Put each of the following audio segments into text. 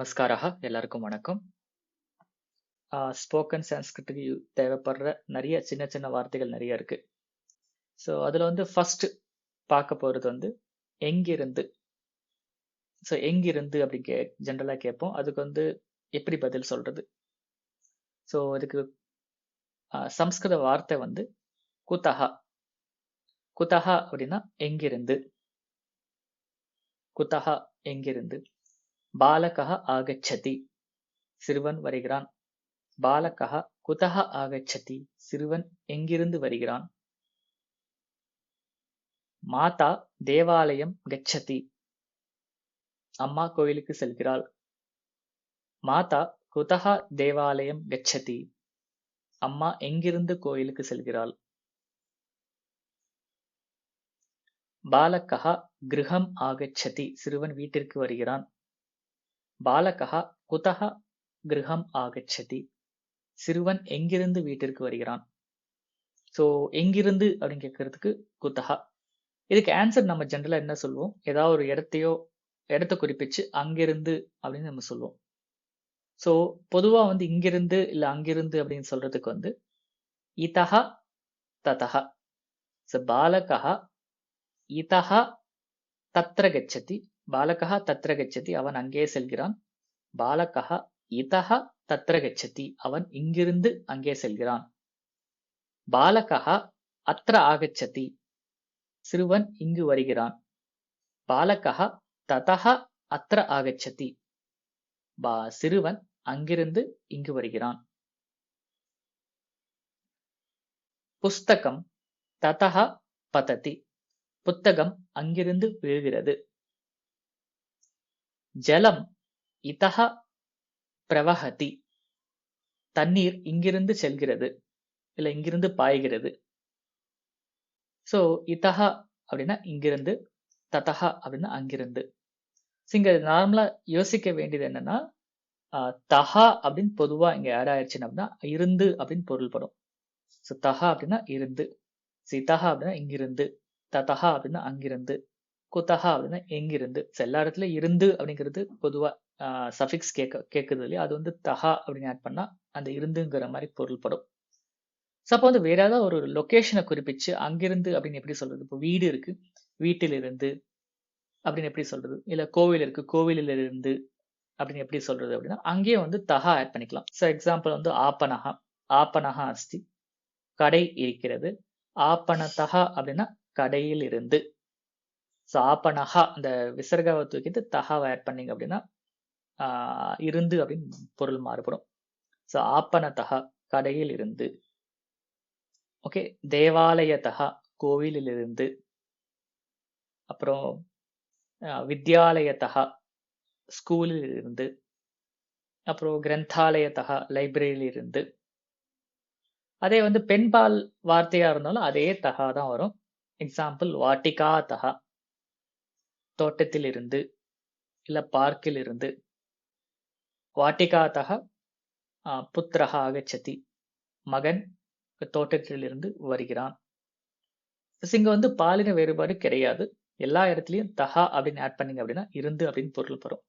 நமஸ்காரः எல்லாருக்கும் வணக்கம். ஸ்போக்கன் சான்ஸ்கிரிட்டுக்கு தேவைப்படுற நிறைய சின்ன சின்ன வார்த்தைகள் நிறைய இருக்கு. ஸோ அதுல வந்து ஃபர்ஸ்ட் பார்க்க போறது வந்து எங்கிருந்து. ஸோ எங்கிருந்து அப்படி ஜென்ரலா கேட்போம். அதுக்கு வந்து எப்படி பதில் சொல்றது? ஸோ அதுக்கு சம்ஸ்கிருத வார்த்தை வந்து குதஹா. குதஹா அப்படின்னா எங்கிருந்து. குதஹா எங்கிருந்து. பாலகஹ ஆகச்சதி, சிறுவன் வருகிறான். பாலகஹ குதஹ ஆகச்சதி, சிறுவன் எங்கிருந்து வருகிறான். மாதா தேவாலயம் கச்சதி, அம்மா கோயிலுக்கு செல்கிறாள். மாதா குதஹ தேவாலயம் கச்சதி, அம்மா எங்கிருந்து கோயிலுக்கு செல்கிறாள். பாலகஹ கிருஹம் ஆகச்சதி, சிறுவன் வீட்டிற்கு வருகிறான். பாலகஹ குதஹ கிருஹம் ஆகச்சதி, சிறுவன் எங்கிருந்து வீட்டிற்கு வருகிறான். ஸோ எங்கிருந்து அப்படின்னு கேட்கறதுக்கு குதஹா. இதுக்கு ஆன்சர் நம்ம ஜென்ரலா என்ன சொல்லுவோம்? ஏதாவது ஒரு இடத்த குறிப்பிச்சு அங்கிருந்து அப்படின்னு நம்ம சொல்லுவோம். ஸோ பொதுவா வந்து இங்கிருந்து இல்ல அங்கிருந்து அப்படின்னு சொல்றதுக்கு வந்து இதஹ ததஹ. ஸோ பாலகஹ இதஹ தத்ர கச்சதி, பாலகஹ தத்ர கச்சதி, அவன் அங்கே செல்கிறான். பாலகஹ இதஹ தத்ர கச்சதி, அவன் இங்கிருந்து அங்கே செல்கிறான். பாலகஹ அத்ர ஆகச்சதி, சிறுவன் இங்கு வருகிறான். பாலகஹ ததஹ அத்ர ஆகச்சதி, சிறுவன் அங்கிருந்து இங்கு வருகிறான். புஸ்தகம் ததஹ பததி, புத்தகம் அங்கிருந்து விழுகிறது. ஜலம் இதஹ பிரவஹதி, தண்ணீர் இங்கிருந்து செல்கிறது இல்ல இங்கிருந்து பாய்கிறது. சோ இதஹ அப்படின்னா இங்கிருந்து, ததஹ அப்படின்னா அங்கிருந்து. இங்க நார்மலா யோசிக்க வேண்டியது என்னன்னா, தஹா அப்படின்னு பொதுவா இங்க ஆட் ஆயிடுச்சுன்னு அப்படின்னா இருந்து அப்படின்னு பொருள்படும். ஸோ தஹா அப்படின்னா இருந்து, சிதஹா அப்படின்னா இங்கிருந்து, ததஹா அப்படின்னா அங்கிருந்து, குதஹா அப்படின்னா எங்கிருந்து. எல்லா இடத்துலயும் இருந்து அப்படிங்கிறது பொதுவா சஃபிக்ஸ் கேட்குது இல்லையா, அது வந்து தஹா அப்படின்னு ஆட் பண்ணா அந்த இருந்துங்கிற மாதிரி பொருள்படும். ஸோ அப்போ வந்து வேற ஏதாவது ஒரு லொகேஷனை குறிப்பிச்சு அங்கிருந்து அப்படின்னு எப்படி சொல்றது? இப்போ வீடு இருக்கு, வீட்டிலிருந்து அப்படின்னு எப்படி சொல்றது? இல்ல கோவில் இருக்கு, கோவிலிலிருந்து அப்படின்னு எப்படி சொல்றது அப்படின்னா அங்கேயும் வந்து தஹா ஆட் பண்ணிக்கலாம். ஸோ எக்ஸாம்பிள் வந்து ஆப்பனஹா, ஆப்பனஹா அஸ்தி, கடை இருக்கிறது. ஆப்பனதஹா அப்படின்னா கடையில் இருந்து. ஸோ ஆப்பனஹா அந்த விசர்காவை தூக்கிட்டு தஹாவை ஆட் பண்ணீங்க அப்படின்னா இருந்து அப்படின்னு பொருள் மாறுபடும். ஸோ ஆப்பனதஹா கடையில் இருந்து. ஓகே, தேவாலயதஹா கோவிலிலிருந்து. அப்புறம் வித்யாலயதஹா ஸ்கூலில் இருந்து. அப்புறம் கிரந்தாலயதஹா லைப்ரரியில இருந்து. அதே வந்து பெண்பால் வார்த்தையா இருந்தாலும் அதே தஹா தான் வரும். எக்ஸாம்பிள் வாட்டிகா தஹா, தோட்டத்தில் இருந்து இல்ல பார்க்கில் இருந்து. வாட்டிகா தஹா புத்திரஹா ஆகச்சதி, மகன் தோட்டத்திலிருந்து வருகிறான். இங்க வந்து பாலின வேறுபாடு கிடையாது. எல்லா இடத்துலயும் தஹா அப்படின்னு ஆட் பண்ணீங்க அப்படின்னா இருந்து அப்படின்னு பொருள் பெறும்.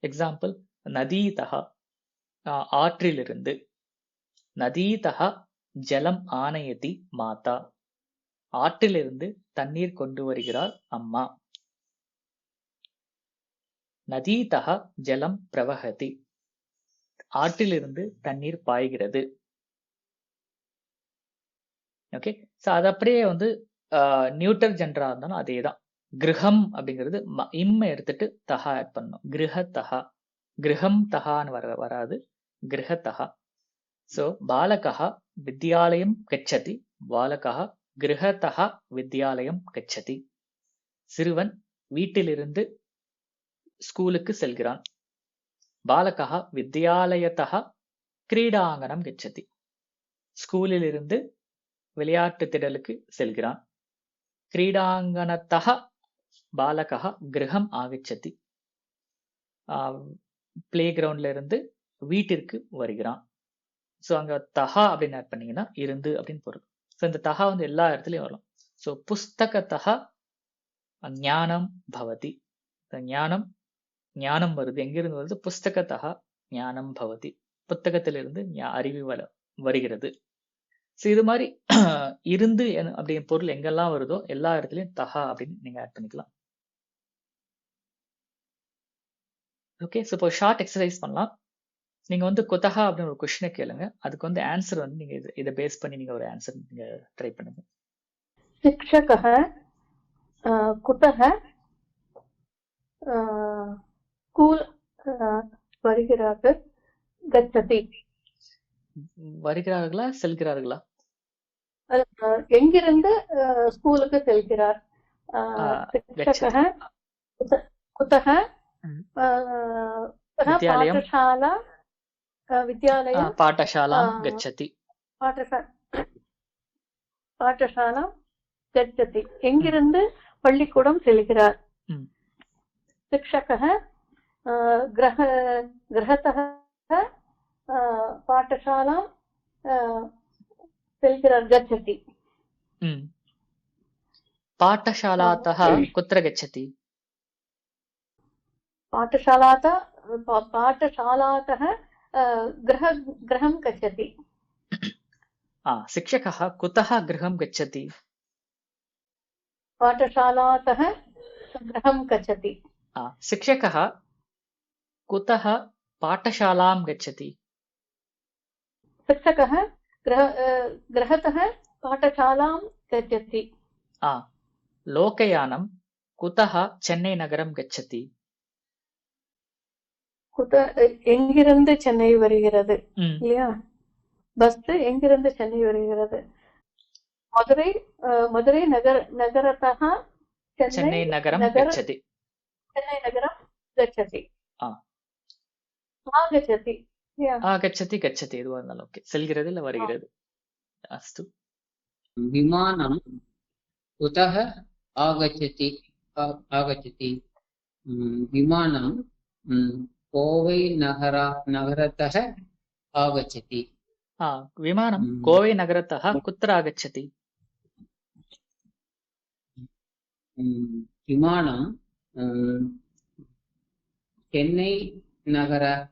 எக்ஸாம்பிள் நதி தஹா, ஆற்றிலிருந்து. நதி தஹா ஜலம் ஆனயதி மாதா, ஆற்றிலிருந்து தண்ணீர் கொண்டு வருகிறார் அம்மா. நதி தஹா ஜலம் பிரவஹதி, ஆற்றிலிருந்து தண்ணீர் பாய்கிறது. ஓகே, ஸோ அது அப்படியே வந்து நியூட்டர் ஜெண்டரா இருந்தாலும் அதே தான். கிரகம் அப்படிங்கிறது இம்மை எடுத்துட்டு தஹா ஆட் பண்ணணும். கிரக தஹா, கிரகம் தஹான்னு வராது, கிரக தஹா. ஸோ பாலகஹ வித்யாலயம் கச்சதி, பாலகஹ கிரகதஹ வித்யாலயம் கச்சதி, சிறுவன் வீட்டிலிருந்து ஸ்கூலுக்கு செல்கிறான். பாலகஹ வித்யாலயதஹ கிரீடாங்கனம் கச்சதி, ஸ்கூலிலிருந்து விளையாட்டு திடலுக்கு செல்கிறான். கிரீடாங்கனத்தஹ பாலகஹ கிரகம் ஆகச்சதி, பிளே கிரவுண்ட்ல இருந்து வீட்டிற்கு வருகிறான். ஸோ அங்க தஹா அப்படின்னு ஆட் பண்ணீங்கன்னா இருந்து அப்படின்னு பொருள். ஸோ இந்த தஹா வந்து எல்லா இடத்துலயும் வரலாம். ஸோ புஸ்தகத்தஹ ஞானம் பவதி, ஞானம் ஞானம் வருது. எங்கிருந்து வருது? புஸ்தகத்தः ஞானம் பவதி. புத்தகத்திலிருந்து அறிவு வருகிறது. ஸோ இது மாதிரி இருந்து அப்படிங்கிற பொருள் எங்கெல்லாம் வருதோ எல்லா இடத்துலயும் தஹா அப்படின்னு நீங்க ஆட் பண்ணிக்கலாம். ஓகே, ஸோ இப்போ ஷார்ட் எக்ஸசைஸ் பண்ணலாம். நீங்க வந்து குதஹா அப்படின்னு ஒரு கொஸ்டினை கேளுங்க. அதுக்கு வந்து ஆன்சர் வந்து நீங்க இதை பேஸ் பண்ணி நீங்க ஒரு ஆன்சர் நீங்க ட்ரை பண்ணுங்க. शिक्षकः कुतः स्कूल வருகிறார்கள் கச்சதி. வருகிறார்களா செல்கிறார்களா? எங்கிருந்து ஸ்கூலுக்கு செல்கிறார்? शिक्षकः कुतः पाठशाला विद्यालयं पाठशालां गच्छति. பாடசாலா கச்சதி. எங்கிருந்து பள்ளிக்கூடம் செல்கிறார்? शिक्षकः गृहतः पाठशालां செல்கிறார் गच्छति. पाठशालातः कुत्र गच्छति? पाठशालातः गृहं गच्छति. शिक्षकः कुतः गृहं गच्छति? पाठशालातः गृहं गच्छति. शिक्षकः कुतः पाठशालां गच्छति? शिक्षकः गृहतः पाठशालां गच्छति. लोकयानं कुतः चेन्नै नगरं गच्छति? எங்கிருந்து சென்னை வருகிறது இல்லையா? பஸ் எங்கிருந்து சென்னை வருகிறது? மதுரை நகரத்தः சென்னை நகரம் गच्छति. சென்னை நகரம் गच्छति. ஆகச்சதி ஆகச்சதி गच्छति எதுவா இருந்தாலும் ஓகே. செல்கிறது இல்ல வருகிறது. அஸ்து. விமானம் குதः ஆகச்சதி. விமானம் கோவை நகரத்தः ஆகச்சதி. विमानं कोवै नगरतः कुत्र आगच्छति? विमानं चेन्नै नगरतः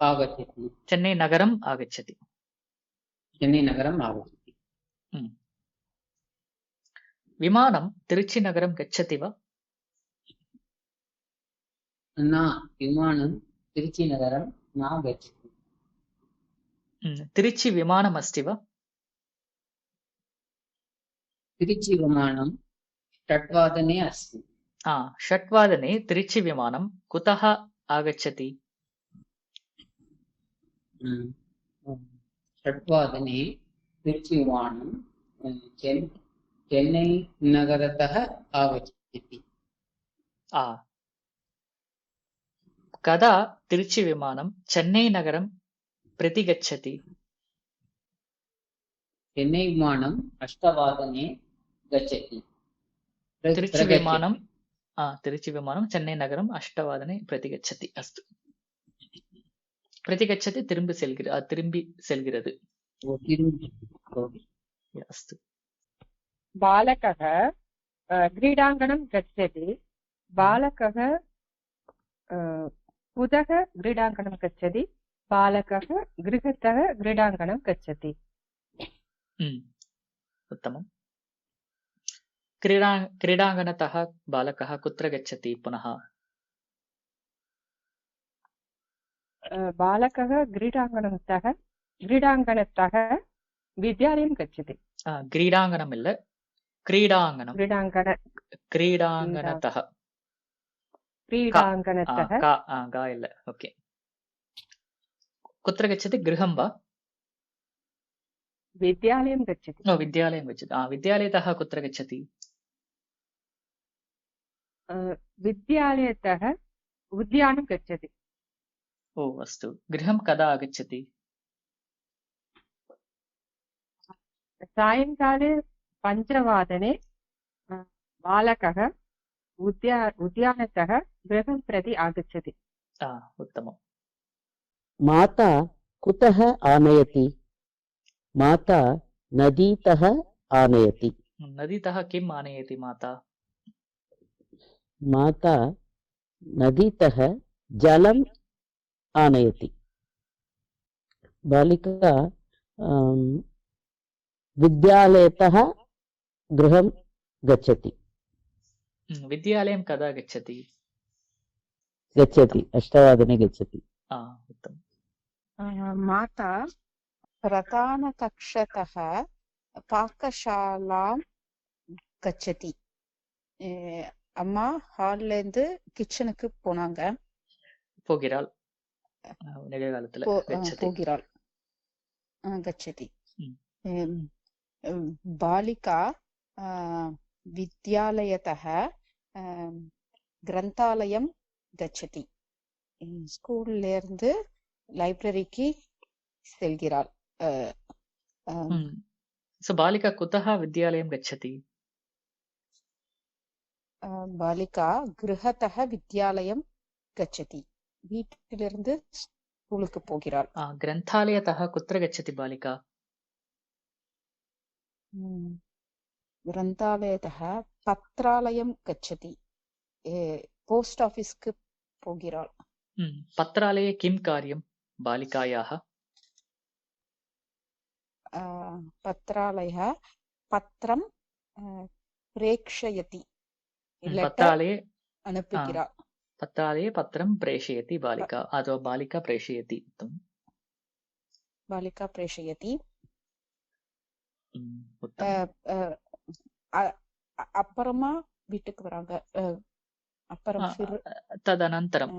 आगच्छति. चेन्नै नगरम् आगच्छति. चेन्नै नगरम् आगच्छति. विमानं तिरुचि नगरं गच्छति वा? न, विमानं तिरुचि नगरं न गच्छति. तिरुचि विमानम् अस्ति वा? तिरुचि विमानं 8 वादने अस्ति. 8 वादने तिरुचि विमानं कुतः आगच्छति? 8 वादने तिरुचि विमानं चेन्नै नगरतः आगच्छति. कदा तिरुचि विमानं चेन्नै नगरं प्रति गच्छति? चेन्नै विमानं 8 वादने गच्छति. तिरुचि विमानं चेन्नै नगरं 8 वादने प्रति गच्छति. अस्तु. प्रति गच्छति திரும்பி செல்கிறது. अस्तु. बालकः क्रीडाङ्गणं गच्छति. बालकः कुतः क्रीडाङ्गणं गच्छति? बालकः गृहतः क्रीडाङ्गणं गच्छति. उत्तमम्. क्रीडाङ्गणतः बालकः कुत्र गच्छति पुनः? बालकः क्रीडाङ्गणतः विद्यालयं गच्छति. क्रीडाङ्गणम् இல்ல, क्रीडाङ्गणं. क्रीडाङ्गणतः गा இல்ல. ओके. कुत्र गच्छति? गृहं वा? विद्यालयं गच्छति. विद्यालयं गच्छति. विद्यालयतः कुत्र गच्छति? विद्यालयतः उद्यानं गच्छति. अस्तु. गृहं कदा आगच्छति? सायङ्काले 5 वादने बालकः उद्यानतः गृहं प्रति आगच्छति. उत्तमम्. माता कुतः आनयति? माता नदीतः आनयति. नदीतः किम् आनयति माता? माता नदीतः जलम् आनयति। बालिका विद्यालयतः गृहं गच्छति। विद्यालयं कदा गच्छति? गच्छति 8 गच्छति। उत्तमम्। माता प्रधानकक्षतः पाकशालां गच्छति. அம்மா ஹால்ல இருந்து கிச்சனுக்கு போனாங்க. போகிறாள். நிகழ்காலத்துல கச்சதி. போகிறாள். गच्छति. ம். बालिका विद्यालयतः ग्रन्थालयं गच्छति. ஸ்கூல்ல இருந்து லைப்ரரிக்கு செல்கிறாள். So बालिका कुतः विद्यालयं गच्छति? बालिका गृहतः विद्यालयं गच्छति. வீட்டிலிருந்து ஸ்கூலுக்கு போகிறாள். ग्रन्थालयतः कुत्र गच्छति बालिका? ग्रन्थालयतः पत्रालयं गच्छति. पोस्ट ऑफिस्க்கு போகிறாள். पत्रालये किं कार्यं बालिकायाः? पत्रालयः पत्रं प्रेषयति. पत्रालये அனுப்புகிறாள். पत्रालये पत्रं प्रेषयति बालिका अथवा बालिका प्रेषयति. बालिका प्रेषयति. அப்புறமா வீட்டுக்கு வராங்க. அப்புறம் तदनन्तरं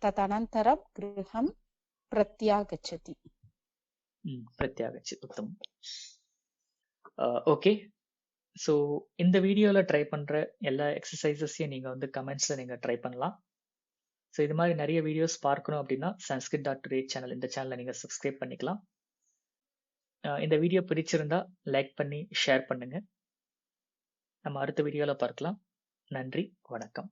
तदनन्तरं गृहं प्रत्यागच्छति. प्रत्यागच्छति. उत्तमம். ஓகே. ஸோ இந்த வீடியோவில் ட்ரை பண்ணுற எல்லா எக்ஸசைசஸையும் நீங்கள் வந்து கமெண்ட்ஸில் நீங்கள் ட்ரை பண்ணலாம். ஸோ இது மாதிரி நிறைய வீடியோஸ் பார்க்கணும் அப்படின்னா sanskrit.today சேனல், இந்த சேனலை நீங்கள் சப்ஸ்கிரைப் பண்ணிக்கலாம். இந்த வீடியோ பிடிச்சிருந்தா லைக் பண்ணி ஷேர் பண்ணுங்க. நம்ம அடுத்த வீடியோவில் பார்க்கலாம். நன்றி, வணக்கம்.